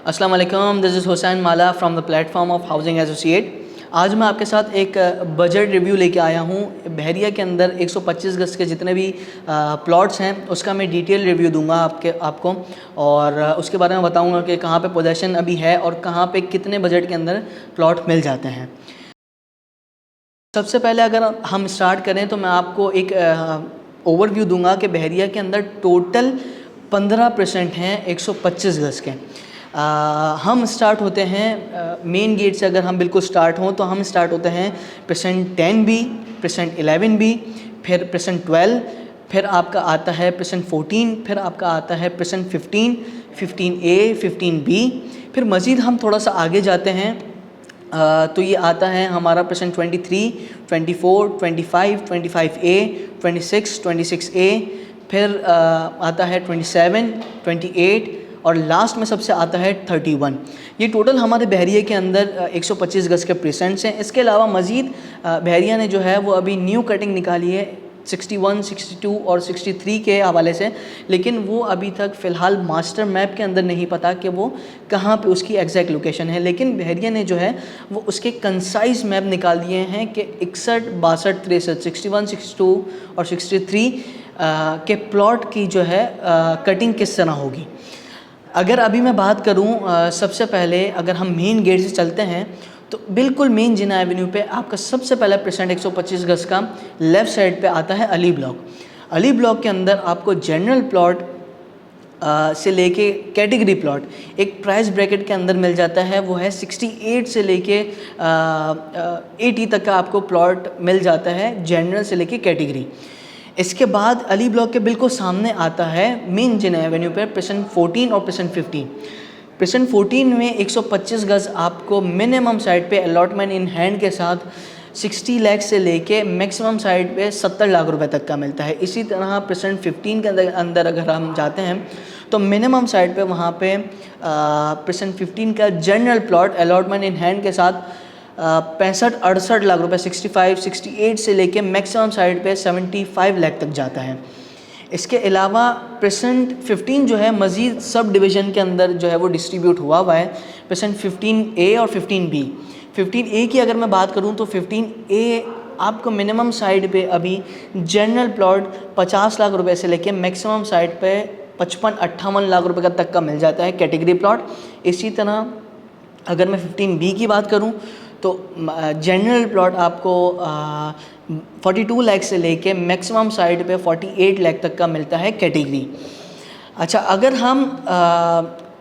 अस्सलाम वालेकुम, this is Hussain Mala from the platform of housing associate. आज मैं आपके साथ एक बजट रिव्यू लेके आया हूँ। बहरिया के अंदर 125 गज के जितने भी प्लॉट्स हैं उसका मैं डिटेल रिव्यू दूंगा आपको और उसके बारे में बताऊंगा कि कहाँ पे पोजीशन अभी है और कहाँ पे कितने बजट के अंदर प्लॉट मिल जाते हैं। सबसे पहले अगर हम स्टार्ट करें तो मैं आपको एक ओवरव्यू दूंगा कि बहरिया के अंदर टोटल 15% हैं 125 गज के। हम स्टार्ट होते हैं मेन गेट से। अगर हम बिल्कुल स्टार्ट हों तो हम स्टार्ट होते हैं परसेंट 10B, परसेंट 11B, फिर परसेंट 12, फिर आपका आता है परसेंट 14, फिर आपका आता है परसेंट 15, 15A, 15B। फिर मज़ीद हम थोड़ा सा आगे जाते हैं तो ये आता है हमारा परसेंट 23, 24, 25, 25A, 26, 26A, फिर आता है 27, 28 और लास्ट में सबसे आता है 31। ये टोटल हमारे बहरिया के अंदर 125 गज के परसेंट्स हैं। इसके अलावा मज़ीद बहरिया ने जो है वो अभी न्यू कटिंग निकाली है 61, 62 और 63 के हवाले से, लेकिन वो अभी तक फ़िलहाल मास्टर मैप के अंदर नहीं पता कि वो कहाँ पे उसकी एग्जैक्ट लोकेशन है। लेकिन बहरिया ने जो है वो उसके कंसाइज मैप निकाल दिए हैं कि 61, 62, 63, 61, 62 और 63 के प्लॉट की जो है कटिंग किस तरह होगी। अगर अभी मैं बात करूं सबसे पहले अगर हम मेन गेट से चलते हैं तो बिल्कुल मेन जिना एवेन्यू पे आपका सबसे पहला परसेंट 125 गज का लेफ़्ट साइड पे आता है अली ब्लॉक। अली ब्लॉक के अंदर आपको जनरल प्लॉट से लेके कैटेगरी प्लॉट एक प्राइस ब्रैकेट के अंदर मिल जाता है, वो है 68 से लेके 80 तक का आपको प्लॉट मिल जाता है जनरल से लेके कैटेगरी। इसके बाद अली ब्लॉक के बिल्कुल सामने आता है मेन जिना एवेन्यू पर परसेंट 14 और परसेंट 15। परसेंट 14 में 125 गज आपको मिनिमम साइड पे अलॉटमेंट इन हैंड के साथ 60 लाख से लेके मैक्सिमम साइड पे 70 लाख रुपए तक का मिलता है। इसी तरह परसेंट 15 के अंदर अगर हम जाते हैं तो मिनिमम साइड पे वहाँ पे परसेंट 15 का general plot allotment in hand के साथ 65-68 लाख रुपए 65, 68 से लेके मैक्सिमम साइड पे 75 लाख तक जाता है। इसके अलावा परसेंट 15 जो है मज़ीद सब डिवीज़न के अंदर जो है वो डिस्ट्रीब्यूट हुआ है। परसेंट 15A और 15B। 15A की अगर मैं बात करूं तो 15A आपको मिनिमम साइड पे अभी जनरल प्लॉट 50 लाख रुपए से लेके मैक्सिमम साइड पे 55-58 लाख रुपए का तक का मिल जाता है कैटेगरी प्लॉट। इसी तरह अगर मैं 15B की बात करूं तो जनरल प्लॉट आपको 42 लाख से लेके मैक्सिमम साइड पे 48 लाख तक का मिलता है कैटेगरी। अच्छा, अगर हम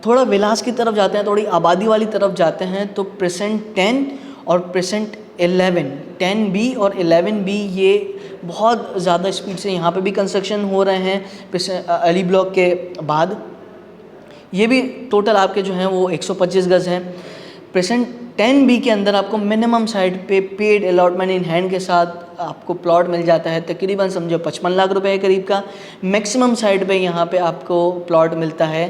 थोड़ा विलास की तरफ जाते हैं, थोड़ी आबादी वाली तरफ जाते हैं तो परसेंट 10 और परसेंट 11, 10B और 11B ये बहुत ज़्यादा स्पीड से यहाँ पे भी कंस्ट्रक्शन हो रहे हैं अली ब्लॉक के बाद। ये भी टोटल आपके जो हैं वो 125 गज हैं। परसेंट 10B के अंदर आपको मिनिमम साइड पे पेड अलॉटमेंट इन हैंड के साथ आपको प्लॉट मिल जाता है तकरीबन समझो 55 लाख रुपए करीब का। मैक्सिमम साइड पे यहाँ पे आपको प्लॉट मिलता है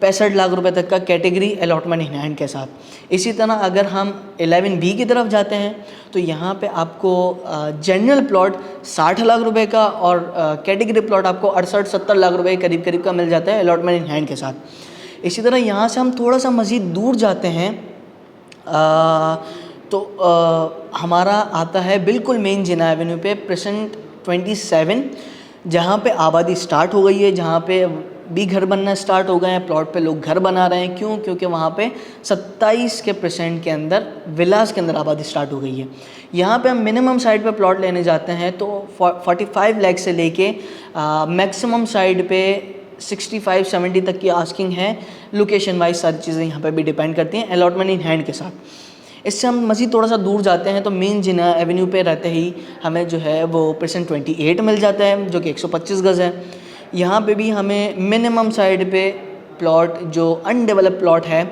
65 लाख रुपए तक का कैटेगरी अलॉटमेंट इन हैंड के साथ। इसी तरह अगर हम 11B की तरफ जाते हैं तो यहाँ पे आपको जनरल प्लॉट 60 लाख रुपए का और कैटेगरी प्लॉट आपको 68-70 लाख रुपए करीब का मिल जाता है अलॉटमेंट इन हैंड के साथ। इसी तरह यहाँ से हम थोड़ा सा मज़ीद दूर जाते हैं तो हमारा आता है बिल्कुल मेन जिना एवेन्यू पे परसेंट 27, जहाँ पे आबादी स्टार्ट हो गई है, जहाँ पे भी घर बनना स्टार्ट हो गए हैं, प्लॉट पे लोग घर बना रहे हैं। क्यों? क्योंकि वहाँ पे 27% के अंदर विलास के अंदर आबादी स्टार्ट हो गई है। यहाँ पे हम मिनिमम साइड पे प्लॉट लेने जाते हैं तो 45 लाख से लेके मैक्सिमम साइड पे 65-70 तक की आस्किंग है। लोकेशन वाइज सारी चीज़ें यहाँ पे भी डिपेंड करती हैं अलॉटमेंट इन हैंड के साथ। इससे हम मज़ीद थोड़ा सा दूर जाते हैं तो मेन जिना एवेन्यू पे रहते ही हमें जो है वो परसेंट 28 मिल जाता है जो कि 125 गज है। यहाँ पे भी हमें मिनिमम साइड पे प्लॉट जो अनडेवलप प्लॉट है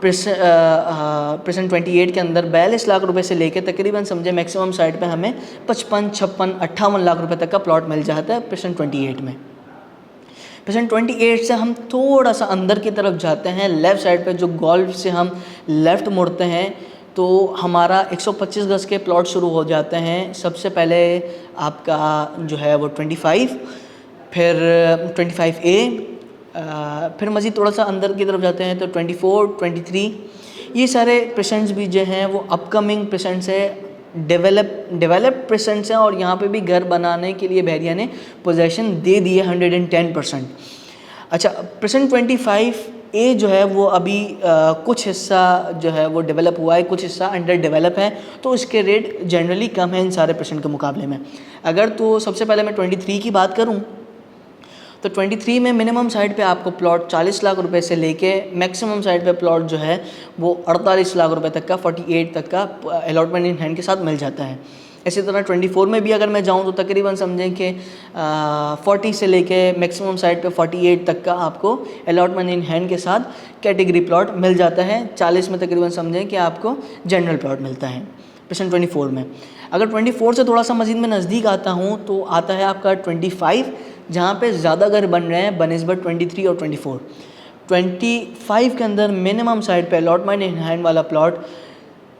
परसेंट 28 के अंदर 42 लाख रुपए से लेके तकरीबन समझे मैक्सिमम साइड पे हमें 55, 56, 58 लाख रुपए तक का प्लॉट मिल जाता है परसेंट 28 में। परसेंट 28 से हम थोड़ा सा अंदर की तरफ जाते हैं, लेफ़्ट साइड पे जो गोल्फ से हम लेफ़्ट मुड़ते हैं तो हमारा 125 गज के प्लॉट शुरू हो जाते हैं। सबसे पहले आपका जो है वो 25, फिर 25A, फिर मज़ीद थोड़ा सा अंदर की तरफ जाते हैं तो 24, 23 ये सारे पेशेंट्स भी जो हैं वो अपकमिंग पेशेंट्स है, डेवलप्ड पेशेंट्स हैं और यहाँ पे भी घर बनाने के लिए बहरिया ने पोजेसन दे दी है 110%। अच्छा, पेशेंट 25A जो है वो अभी कुछ हिस्सा जो है वो डेवलप हुआ है, कुछ हिस्सा अंडर डेवलप है, तो इसके रेट जनरली कम है इन सारे पेशेंट के मुकाबले में। अगर तो सबसे पहले मैं 23 की बात करूं तो 23 में मिनिमम साइड पे आपको प्लॉट 40 लाख रुपए से लेके मैक्सिमम साइड पे प्लॉट जो है वो 48 लाख रुपए तक का, 48 तक का अलॉटमेंट इन हैंड के साथ मिल जाता है। इसी तरह 24 में भी अगर मैं जाऊं तो तकरीबन समझें कि 40 से लेके मैक्सिमम साइड पे 48 तक का आपको अलॉटमेंट इन हैंड के साथ कैटेगरी प्लॉट मिल जाता है। 40 में तकरीबन समझें कि आपको जनरल प्लॉट मिलता है पेशेंट 24 में। अगर 24 से थोड़ा सा मज़ीद में नज़दीक आता हूँ तो आता है आपका 25, जहाँ पे ज़्यादा घर बन रहे हैं बनिस्बत 23 और 24। 25 के अंदर मिनिमम साइड पे अलॉटमेंट इन हैंड वाला प्लॉट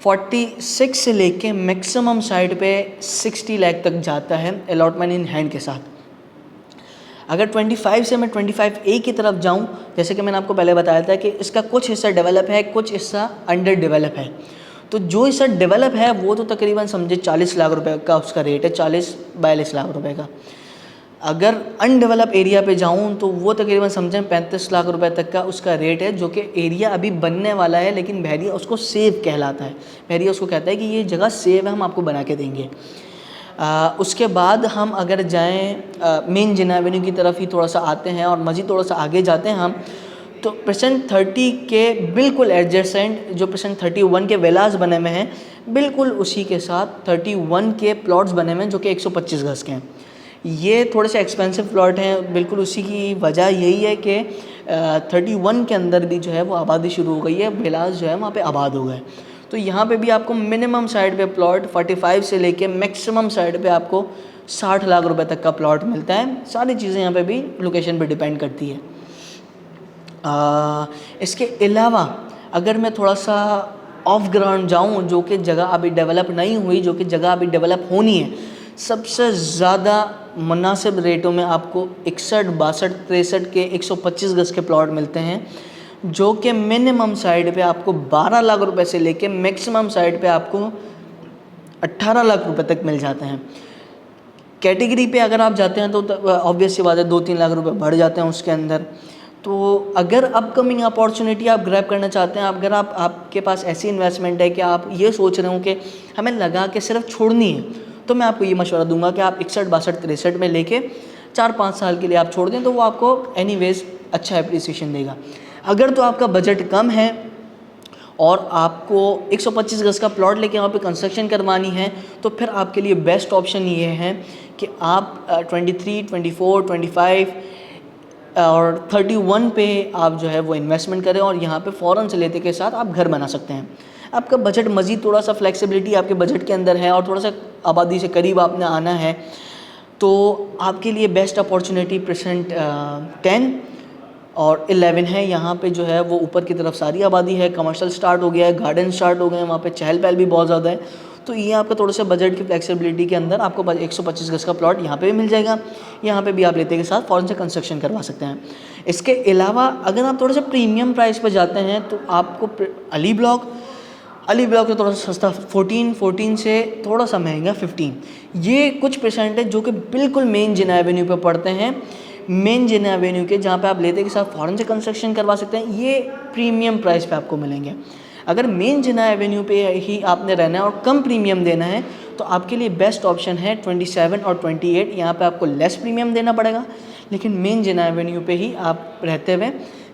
46 से लेके मैक्सिमम साइड पे 60 लाख तक जाता है अलॉटमेंट इन हैंड के साथ। अगर 25 से मैं 25A की तरफ जाऊं, जैसे कि मैंने आपको पहले बताया था कि इसका कुछ हिस्सा डेवलप है, कुछ हिस्सा अंडर डेवलप है, तो जो हिस्सा डेवलप है वो तो तकरीबन समझे 40 लाख रुपए का उसका रेट है, 40-42 लाख रुपए का। अगर अनडेवलप एरिया पे जाऊं तो वो तकरीबन समझें 35 लाख रुपए तक का उसका रेट है, जो कि एरिया अभी बनने वाला है, लेकिन बहरिया उसको सेव कहलाता है। बहरिया उसको कहता है कि ये जगह सेव है, हम आपको बना के देंगे। उसके बाद हम अगर जाएं मेन जिना एवेन्यू की तरफ ही थोड़ा सा आते हैं और मज़ीद थोड़ा सा आगे जाते हैं हम, तो पेशेंट 30 के बिल्कुल एडजेसेंट जो पेशेंट 31 के विलास बने हुए हैं, बिल्कुल उसी के साथ 31 के प्लॉट्स बने हुए हैं जो कि 125 गज़ के हैं। ये थोड़े से एक्सपेंसिव प्लॉट हैं, बिल्कुल उसी की वजह यही है कि 31 के अंदर भी जो है वो आबादी शुरू हो गई है, विलास जो है वहाँ पे आबाद हो गए। तो यहाँ पे भी आपको मिनिमम साइड पे प्लॉट 45 से लेके मैक्सिमम साइड पे आपको 60 लाख रुपए तक का प्लॉट मिलता है। सारी चीज़ें यहाँ पे भी लोकेशन पे डिपेंड करती है। इसके अलावा अगर मैं थोड़ा सा ऑफ ग्राउंड जाऊँ, जो कि जगह अभी डेवलप नहीं हुई, जो कि जगह अभी डेवलप होनी है, सबसे ज़्यादा मुनासिब रेटों में आपको 61, 62, 63 के 125 गज़ के प्लॉट मिलते हैं, जो कि मिनिमम साइड पे आपको 12 लाख रुपए से लेके मैक्सिमम साइड पे आपको 18 लाख रुपए तक मिल जाते हैं। कैटेगरी पे अगर आप जाते हैं तो ऑब्वियस सी बात है 2-3 लाख रुपए बढ़ जाते हैं उसके अंदर। तो अगर अपकमिंग अपॉर्चुनिटी आप ग्रैब करना चाहते हैं, अगर आपके पास ऐसी इन्वेस्टमेंट है कि आप ये सोच रहे हो कि हमें लगा के सिर्फ छोड़नी है, तो मैं आपको ये मशवरा दूंगा कि आप 61, 62, 63 में लेके 4-5 साल के लिए आप छोड़ दें, तो वो आपको एनीवेज अच्छा एप्रिसिएशन देगा। अगर तो आपका बजट कम है और आपको 125 गज़ का प्लॉट लेके वहाँ पे कंस्ट्रक्शन करवानी है, तो फिर आपके लिए बेस्ट ऑप्शन ये है कि आप 23, 24, 25 और 31 पे आप जो है वो इन्वेस्टमेंट करें और यहाँ पे फ़ौरन से लेते के साथ आप घर बना सकते हैं। आपका बजट मज़ीद थोड़ा सा फ्लेक्सिबिलिटी आपके बजट के अंदर है और थोड़ा सा आबादी से करीब आपने आना है, तो आपके लिए बेस्ट अपॉर्चुनिटी पेशेंट 10 और 11 है। यहाँ पे जो है वो ऊपर की तरफ सारी आबादी है, कमर्शियल स्टार्ट हो गया है, गार्डन स्टार्ट हो गए हैं, वहाँ पे चहल पहल भी बहुत ज़्यादा है। तो ये आपका थोड़ा सा बजट की फ्लेक्सिबिलिटी के अंदर आपको 125 गज़ का प्लॉट यहाँ पे भी मिल जाएगा। यहाँ पे भी आप लेते के साथ फ़ौरन से कंस्ट्रक्शन करवा सकते हैं। इसके अलावा अगर आप थोड़ा सा प्रीमियम प्राइस पर जाते हैं तो आपको अली ब्लॉक से थोड़ा सा सस्ता 14 से थोड़ा सा महंगा 15, ये कुछ पेशेंट है जो कि बिल्कुल मेन जिना एवेन्यू पे पड़ते हैं, मेन जिना एवेन्यू के, जहाँ पे आप लेते के साथ फ़ौरन से कंस्ट्रक्शन करवा सकते हैं। ये प्रीमियम प्राइस पे आपको मिलेंगे। अगर मेन जिना एवेन्यू पे ही आपने रहना है और कम प्रीमियम देना है, तो आपके लिए बेस्ट ऑप्शन है 27 और 28। यहाँ पे आपको लेस प्रीमियम देना पड़ेगा, लेकिन मेन जिना एवेन्यू पे ही आप रहते हुए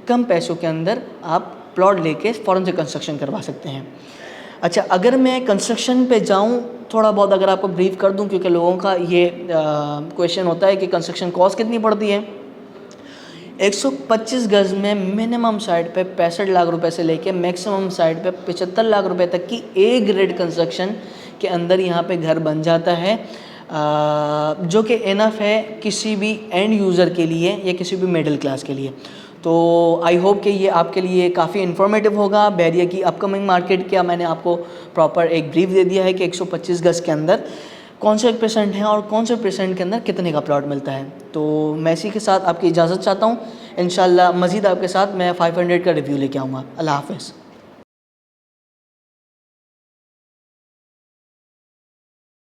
कम पैसों के अंदर आप प्लॉट लेके फ़ौरन से कंस्ट्रक्शन करवा सकते हैं। अच्छा, अगर मैं कंस्ट्रक्शन पे जाऊँ, थोड़ा बहुत अगर आपको ब्रीफ कर दूं, क्योंकि लोगों का ये क्वेश्चन होता है कि कंस्ट्रक्शन कॉस्ट कितनी पड़ती है। 125 गज़ में मिनिमम साइड पे 65 लाख रुपए से लेके मैक्सिमम साइड पे 75 लाख रुपए तक की ए ग्रेड कंस्ट्रक्शन के अंदर यहाँ पे घर बन जाता है, जो कि इनफ है किसी भी एंड यूज़र के लिए या किसी भी मिडिल क्लास के लिए। तो आई होप कि ये आपके लिए काफ़ी इन्फॉर्मेटिव होगा। बहरिया की अपकमिंग मार्केट का मैंने आपको प्रॉपर एक ब्रीफ दे दिया है कि 125 गज़ के अंदर कौन से पेशेंट हैं और कौन से पेशेंट के अंदर कितने का प्लॉट मिलता है। तो मैं इसी के साथ आपकी इजाज़त चाहता हूँ। इंशाल्लाह मज़ीद आपके साथ मैं 500 का रिव्यू लेके आऊँगा। अल्लाह हाफ़िज़।